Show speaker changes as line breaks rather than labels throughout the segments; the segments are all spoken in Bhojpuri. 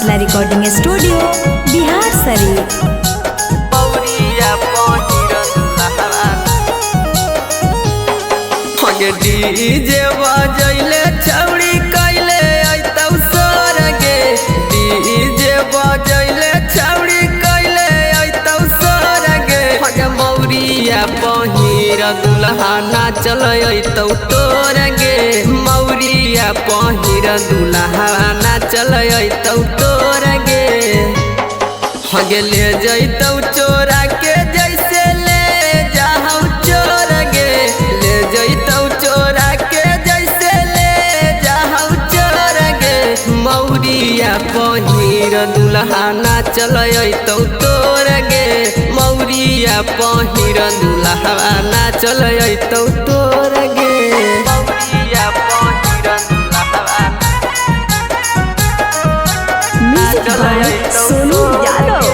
Mithila recording studio Bihar Sharif.
DJ बजैले छौड़ी कैले अइतौ सोर गे। डीजे बजैले छौड़ी कैले अइतौ सोर गे। मौरिया पहिर दुल्हा नाचल अइतौ तोर गे। मौरिया पहिर दुल्हा नाचल अइतौ तोर गे। हगे ले जइतौ चोरा के जैसे ले जाहौ चोर गे। ले जइतौ चोरा के जैसे ले जाहौ चोर गे। मौरिया पहिर दुल्हा नाचल अइतौ तोर गे। मौरिया पहिर दुल्हा नाचल अइतौ तोर गे। मौरिया पहिर दुल्हा नाचल अइतौ
सोनू यादव।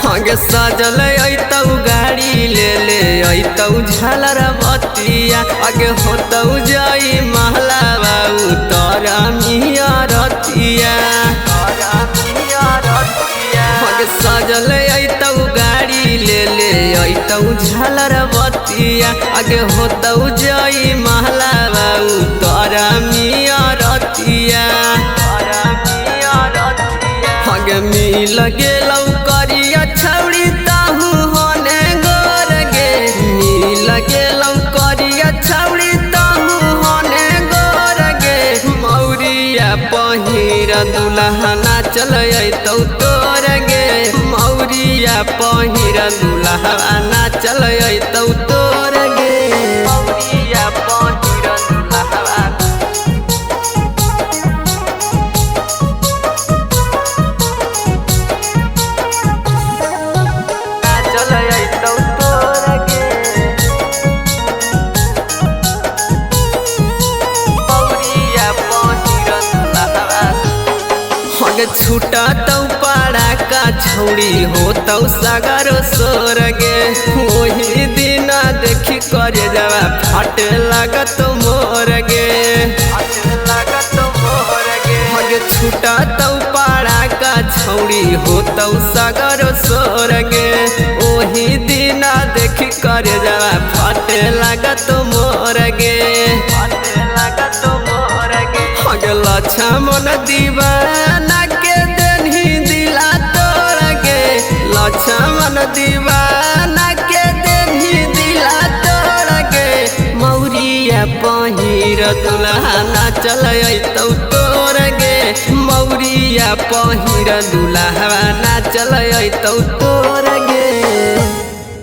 हगे सजल अइतौ गाड़ी ले ले अइतौ झालर बतिया। आगे होतौ जई महला बाबू तोरा मिया रतिया। हगे सजल अइतौ गाड़ी ले ले अइतौ झालर बतिया। आगे होतौ जई महला बाबू तोरा मिया रतिया। हगे मिल गेलौ करिया छौड़ी ताहू होने गोर गे। मिल गेलौ करिया छौड़ी ताहू होने गोर गे। मौरिया पहिर दुल्हा नाचल अइतौ तोर गे। मौरिया पहिर दुल्हा नाचल अइतौ तोर गे। मौरिया पहिर दुल्हा नाचल अइतौ तोर गे। मौरिया पहिर दुल्हा हगे छूटतौ पाड़ा का छौड़ी होतौ सागर सोर गे। ओही दिन देखी करे जावा फट लागत मोर गे। हगे छूटतौ पाड़ा का छौड़ी होतौ सागर सोर गे। ओही दिन देखी करे जावा फट लागत मोर गे। हगे लक्ष्मण दीवाना के देनही दिला तोर गे। लक्ष्मण दीवाना के देनही दिला तोर गे। मौरिया पहिर दुल्हा नाचल अइतौ तोर गे। मौरिया पहिर दुल्हा नाचल अइतौ तोर गे।